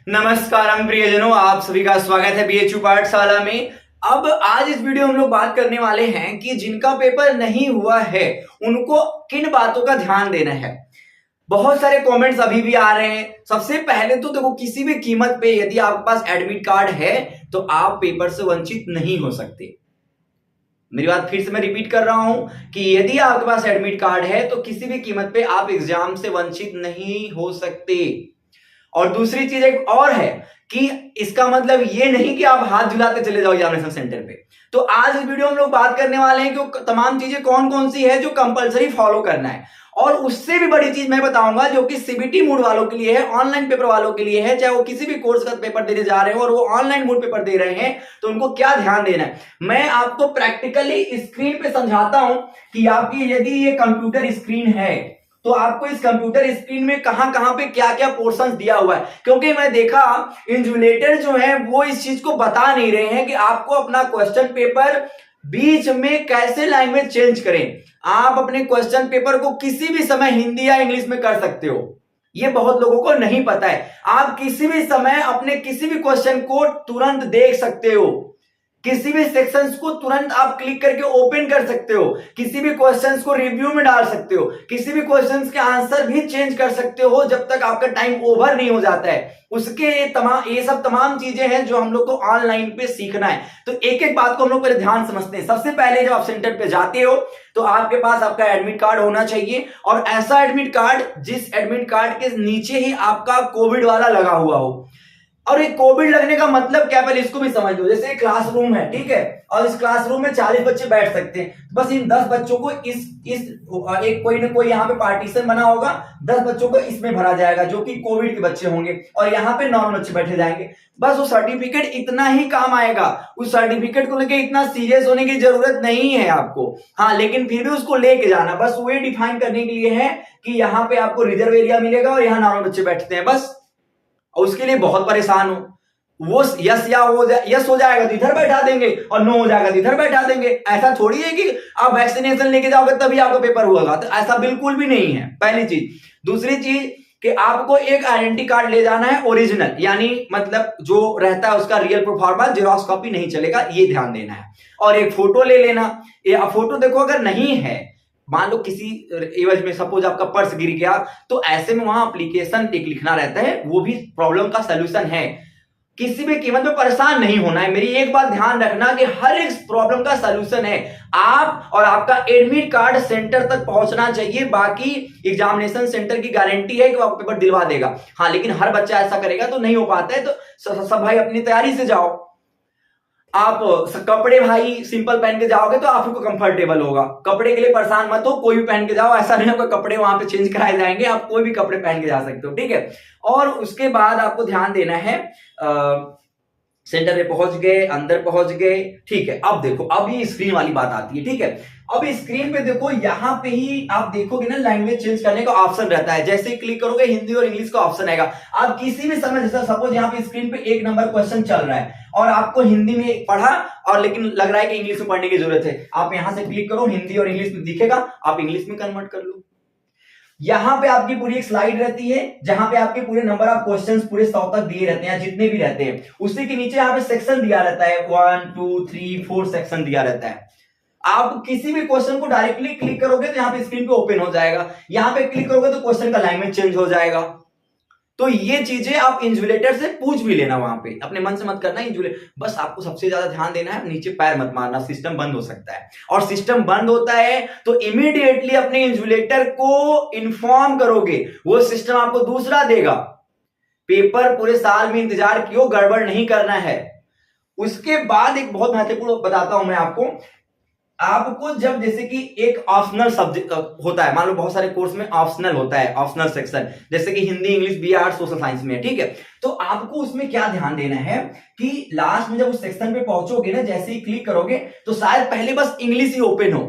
नमस्कारम प्रियजनों, आप सभी का स्वागत है बीएचयू पाठशाला में। अब आज इस वीडियो में हम लोग बात करने वाले हैं कि जिनका पेपर नहीं हुआ है उनको किन बातों का ध्यान देना है। बहुत सारे कमेंट्स अभी भी आ रहे हैं। सबसे पहले तो देखो, किसी भी कीमत पे यदि आपके पास एडमिट कार्ड है तो आप पेपर से वंचित नहीं हो सकते। मेरी बात फिर से मैं रिपीट कर रहा हूं कि यदि आपके पास एडमिट कार्ड है तो किसी भी कीमत पे आप एग्जाम से वंचित नहीं हो सकते। और दूसरी चीज एक और है कि इसका मतलब ये नहीं कि आप हाथ झुलाते चले जाओ एग्जामिनेशन सेंटर पे। तो आज इस वीडियो में हम लोग बात करने वाले हैं कि तमाम चीजें कौन कौन सी है जो कंपलसरी फॉलो करना है। और उससे भी बड़ी चीज मैं बताऊंगा जो कि सीबीटी मूड वालों के लिए है, ऑनलाइन पेपर वालों के लिए है, चाहे वो किसी भी कोर्स का पेपर देने जा रहे हो और वो ऑनलाइन मूड पेपर दे रहे हैं तो उनको क्या ध्यान देना है। मैं आपको प्रैक्टिकली स्क्रीन पे समझाता हूं कि आपकी यदि ये कंप्यूटर स्क्रीन है तो आपको इस कंप्यूटर स्क्रीन में कहां कहां पे क्या क्या पोर्शंस दिया हुआ है। क्योंकि मैं देखा इन्विजिलेटर जो है वो इस चीज को बता नहीं रहे हैं कि आपको अपना क्वेश्चन पेपर बीच में कैसे लैंग्वेज चेंज करें। आप अपने क्वेश्चन पेपर को किसी भी समय हिंदी या इंग्लिश में कर सकते हो, ये बहुत लोगों को नहीं पता है। आप किसी भी समय अपने किसी भी क्वेश्चन को तुरंत देख सकते हो, किसी भी सेक्शंस को तुरंत आप क्लिक करके ओपन कर सकते हो, किसी भी क्वेश्चंस को रिव्यू में डाल सकते हो, किसी भी क्वेश्चंस के आंसर भी चेंज कर सकते हो जब तक आपका टाइम ओवर नहीं हो जाता है। उसके ये सब तमाम चीजें हैं जो हम लोग को ऑनलाइन पे सीखना है। तो एक एक बात को हम लोग पहले ध्यान समझते हैं। सबसे पहले जब आप सेंटर पे जाते हो तो आपके पास आपका एडमिट कार्ड होना चाहिए, और ऐसा एडमिट कार्ड जिस एडमिट कार्ड के नीचे ही आपका कोविड वाला लगा हुआ हो। और ये कोविड लगने का मतलब क्या, पहले इसको भी समझ लो। जैसे क्लासरूम है, ठीक है, और इस क्लासरूम में 40 बच्चे बैठ सकते हैं। बस इन 10 बच्चों को इस एक कोई ना कोई यहाँ पे पार्टीशन बना होगा, 10 बच्चों को इसमें भरा जाएगा जो कि कोविड के बच्चे होंगे, और यहाँ पे नॉर्मल बच्चे बैठे जाएंगे। बस वो सर्टिफिकेट इतना ही काम आएगा। उस सर्टिफिकेट को लेके इतना सीरियस होने की जरूरत नहीं है आपको। हाँ, लेकिन फिर भी उसको लेके जाना, बस वो डिफाइन करने के लिए है कि यहाँ पे आपको रिजर्व एरिया मिलेगा और यहाँ नॉर्मल बच्चे बैठते हैं बस। और उसके लिए बहुत परेशान हो। वो यस हो जाएगा तो इधर बैठा देंगे, और नो हो जाएगा तो इधर बैठा देंगे। ऐसा थोड़ी है कि आप वैक्सीनेशन लेके जाओगे तभी आपका पेपर होगा, तो ऐसा बिल्कुल भी नहीं है, पहली चीज। दूसरी चीज कि आपको एक आइडेंटिटी कार्ड ले जाना है ओरिजिनल, यानी मतलब जो रहता है उसका रियल प्रोफार्मा, जेरॉक्स कॉपी नहीं चलेगा, ये ध्यान देना है। और एक फोटो ले लेना। ये फोटो देखो, अगर नहीं है, मान लो किसी एवज में सपोज आपका पर्स गिर गया, तो ऐसे में वहां एप्लीकेशन एक लिखना रहता है, वो भी प्रॉब्लम का सलूशन है। किसी भी कीमत में परेशान नहीं होना है। मेरी एक बात ध्यान रखना कि हर एक प्रॉब्लम का सलूशन है। आप और आपका एडमिट कार्ड सेंटर तक पहुंचना चाहिए। बाकी एग्जामिनेशन सेंटर की गारंटी है कि वो आपका पेपर दिलवा देगा। हाँ, लेकिन हर बच्चा ऐसा करेगा तो नहीं हो पाता है। तो सब भाई अपनी तैयारी से जाओ। आप कपड़े भाई सिंपल पहन के जाओगे तो आपको कंफर्टेबल होगा। कपड़े के लिए परेशान मत हो, कोई भी पहन के जाओ। ऐसा नहीं आपको कपड़े वहां पे चेंज कराए जाएंगे, आप कोई भी कपड़े पहन के जा सकते हो, ठीक है। और उसके बाद आपको ध्यान देना है, सेंटर पे पहुंच गए, अंदर पहुंच गए, ठीक है। अब देखो, अब ये स्क्रीन वाली बात आती है, ठीक है। अब स्क्रीन पे देखो, यहां पे ही आप देखोगे ना, लैंग्वेज चेंज करने का ऑप्शन रहता है। जैसे ही क्लिक करोगे हिंदी और इंग्लिश का ऑप्शन आएगा। आप किसी भी समय, जैसे सपोज यहाँ पे स्क्रीन पे 1 नंबर क्वेश्चन चल रहा है और आपको हिंदी में पढ़ा और लेकिन लग रहा है कि इंग्लिश में पढ़ने की जरूरत है, आप यहां से क्लिक करो, हिंदी और इंग्लिश में दिखेगा, आप इंग्लिश में कन्वर्ट कर लो। यहां पे आपकी पूरी एक स्लाइड रहती है जहां पे आपके पूरे नंबर ऑफ क्वेश्चंस पूरे 100 तक दिए रहते हैं, जितने भी रहते हैं। उसी के नीचे यहाँ पे सेक्शन दिया रहता है, 1 2 3 4 सेक्शन दिया रहता है। आप किसी भी क्वेश्चन को डायरेक्टली क्लिक करोगे तो यहाँ पे स्क्रीन पे ओपन हो जाएगा। यहाँ पे क्लिक करोगे तो क्वेश्चन का लैंग्वेज चेंज हो जाएगा। तो ये चीजें आप इन्विजिलेटर से पूछ भी लेना, वहां पे अपने मन से मत करना। बस आपको सबसे ज्यादा ध्यान देना है, नीचे पैर मत मारना, सिस्टम बंद हो सकता है। और सिस्टम बंद होता है तो इमीडिएटली अपने इन्विजिलेटर को इन्फॉर्म करोगे, वो सिस्टम आपको दूसरा देगा। पेपर पूरे साल में इंतजार क्यों, गड़बड़ नहीं करना है। उसके बाद एक बहुत महत्वपूर्ण बताता हूं मैं आपको जब जैसे कि एक ऑप्शनल सब्जेक्ट होता है, मान लो बहुत सारे कोर्स में ऑप्शनल होता है, ऑप्शनल सेक्शन, जैसे कि Hindi, English, BR, social science में, ठीक है। तो आपको उसमें क्या ध्यान देना है कि लास्ट में जब उस सेक्शन पे पहुंचोगे ना, जैसे ही क्लिक करोगे तो शायद पहले बस इंग्लिश ही ओपन हो।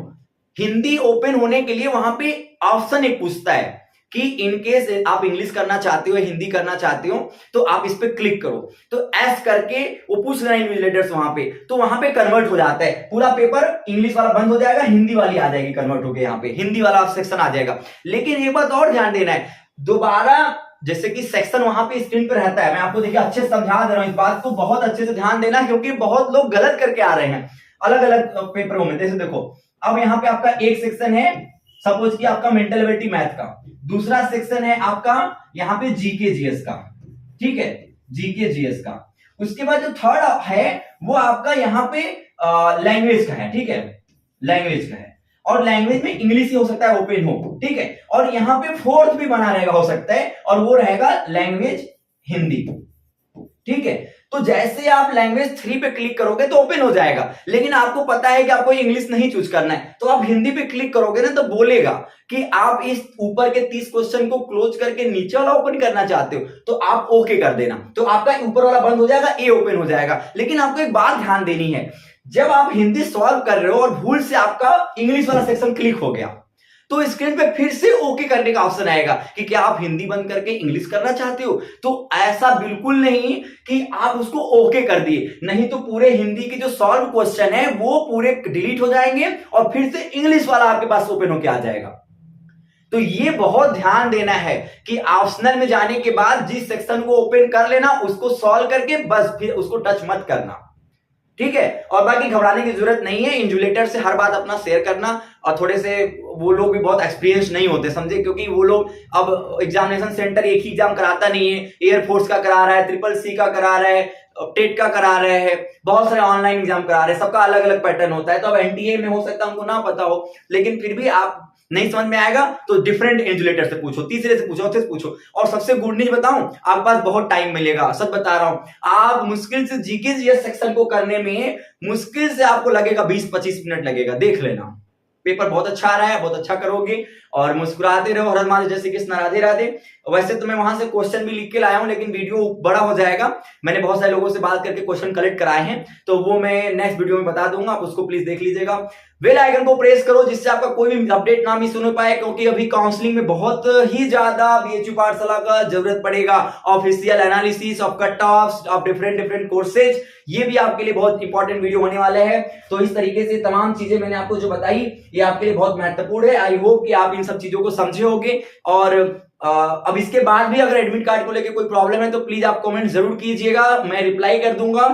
हिंदी ओपन होने के लिए वहां पे ऑप्शन एक पूछता है कि इनकेस आप इंग्लिश करना चाहते हो, हिंदी करना चाहते हो, तो आप इस पे क्लिक करो। तो एस करके वो पूछ रहे हैं इन्विजिलेटर्स वहां पे, तो वहां पे कन्वर्ट हो जाता है पूरा पेपर। इंग्लिश वाला बंद हो जाएगा, हिंदी वाली आ जाएगी कन्वर्ट होके, यहाँ पे हिंदी वाला सेक्शन आ जाएगा। लेकिन एक बात और ध्यान देना है, दोबारा जैसे कि सेक्शन वहां पे स्क्रीन पे रहता है, मैं आपको देखिए अच्छे से समझा दे रहा हूं, इस बात को बहुत अच्छे से ध्यान देना क्योंकि बहुत लोग गलत करके आ रहे हैं अलग अलग पेपरों में। जैसे देखो अब यहाँ पे आपका एक सेक्शन है सपोज कि आपका मेंटल एबिलिटी मैथ का, दूसरा सेक्शन है आपका यहाँ पे जीके जीएस का, ठीक है, जीके जीएस का। उसके बाद जो थर्ड है वो आपका यहाँ पे लैंग्वेज का है, ठीक है, लैंग्वेज का है, और लैंग्वेज में इंग्लिश ही हो सकता है ओपन हो, ठीक है। और यहाँ पे फोर्थ भी बना रहेगा हो सकता है और वो रहेगा लैंग्वेज हिंदी, ठीक है। तो जैसे आप लैंग्वेज 3 पे क्लिक करोगे तो ओपन हो जाएगा, लेकिन आपको पता है कि आपको इंग्लिश नहीं चूज करना है, तो आप हिंदी पे क्लिक करोगे ना तो बोलेगा कि आप इस ऊपर के 30 क्वेश्चन को क्लोज करके नीचे वाला ओपन करना चाहते हो, तो आप ओके कर देना, तो आपका ऊपर वाला बंद हो जाएगा, ए ओपन हो जाएगा। लेकिन आपको एक बात ध्यान देनी है, जब आप हिंदी सॉल्व कर रहे हो और भूल से आपका इंग्लिश वाला सेक्शन क्लिक हो गया तो स्क्रीन पे फिर से ओके करने का ऑप्शन आएगा कि क्या आप हिंदी बंद करके इंग्लिश करना चाहते हो। तो ऐसा बिल्कुल नहीं कि आप उसको ओके कर दिए, नहीं तो पूरे हिंदी के जो सॉल्व क्वेश्चन है वो पूरे डिलीट हो जाएंगे और फिर से इंग्लिश वाला आपके पास ओपन होके आ जाएगा। तो ये बहुत ध्यान देना है कि ऑप्शनल में जाने के बाद जिस सेक्शन को ओपन कर लेना उसको सॉल्व करके बस फिर उसको टच मत करना, ठीक है। और बाकी घबराने की जरूरत नहीं है, इन्जुलेटर से हर बात अपना शेयर करना, और थोड़े से वो लोग भी बहुत एक्सपीरियंस नहीं होते समझे, क्योंकि वो लोग अब एग्जामिनेशन सेंटर एक ही एग्जाम कराता नहीं है, एयरफोर्स का करा रहा है, ट्रिपल सी का करा रहा है, टेट का करा रहे हैं, बहुत सारे ऑनलाइन एग्जाम करा रहे हैं, सबका अलग अलग पैटर्न होता है। तो अब एनटीए में हो सकता है उनको ना पता हो, लेकिन फिर भी आप नहीं समझ में आएगा तो डिफरेंट इन्जुलेटर से पूछो, तीसरे से पूछो, चौथे से पूछो। और सबसे गुड न्यूज बताऊं, आपके पास बहुत टाइम मिलेगा, सच बता रहा हूं। आप मुश्किल से जीके जीएस सेक्शन को करने में मुश्किल से आपको लगेगा 20-25 मिनट लगेगा, देख लेना। पेपर बहुत अच्छा आ रहा है, बहुत अच्छा करोगे और मुस्कुराते रहो। हर माधव जैसे कृष्ण राधे राधे। वैसे तो मैं वहां से क्वेश्चन भी लिख के लाया हूं, लेकिन वीडियो बड़ा हो जाएगा, मैंने बहुत सारे लोगों से बात करके क्वेश्चन कलेक्ट कराए हैं, तो वो मैं नेक्स्ट वीडियो में बता दूंगा, आप उसको प्लीज देख लीजिएगा। बेल आइकन को प्रेस करो जिससे आपका कोई भी अपडेट ना मिस हो पाए, क्योंकि अभी काउंसलिंग में बहुत ही ज्यादा बीएचयू पाठशाला का जरूरत पड़ेगा। Official analysis of cut off of different courses, ये भी आपके लिए बहुत इंपॉर्टेंट वीडियो होने वाले हैं। तो इस तरीके से तमाम चीजें मैंने आपको जो बताई ये आपके लिए बहुत महत्वपूर्ण है। आई होप कि आप इन सब चीजों को समझे होंगे। और अब इसके बाद भी अगर एडमिट कार्ड को लेकर कोई प्रॉब्लम है तो प्लीज आप कमेंट जरूर कीजिएगा, मैं रिप्लाई कर दूंगा,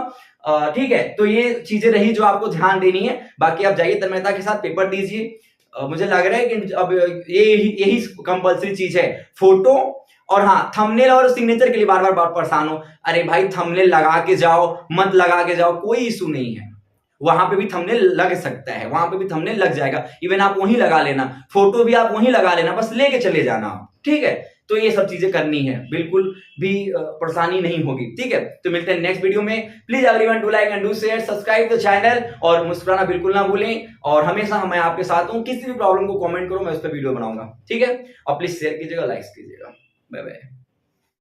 ठीक है। तो ये चीजें रही जो आपको ध्यान देनी है। बाकी आप जाइए तन्मयता के साथ पेपर दीजिए। मुझे लग रहा है कि अब यही कंपल्सरी चीज है, फोटो और हाँ थंबनेल और सिग्नेचर के लिए बार बार परेशान हो, अरे भाई थंबनेल लगा के जाओ, मत लगा के जाओ, कोई इशू नहीं है, वहां पे भी थंबनेल लग सकता है, वहां पे भी थंबनेल लग जाएगा, इवन आप वहीं लगा लेना, फोटो भी आप वहीं लगा लेना, बस लेके चले जाना, ठीक है। तो ये सब चीजें करनी है, बिल्कुल भी परेशानी नहीं होगी, ठीक है। तो मिलते हैं नेक्स्ट वीडियो में। Please everyone do like and do share, subscribe the channel और मुस्कुराना बिल्कुल ना भूलें। और हमेशा मैं आपके साथ हूं, किसी भी प्रॉब्लम को कमेंट करो, मैं उस पर वीडियो बनाऊंगा, ठीक है। और प्लीज शेयर कीजिएगा, लाइक कीजिएगा। Bye bye.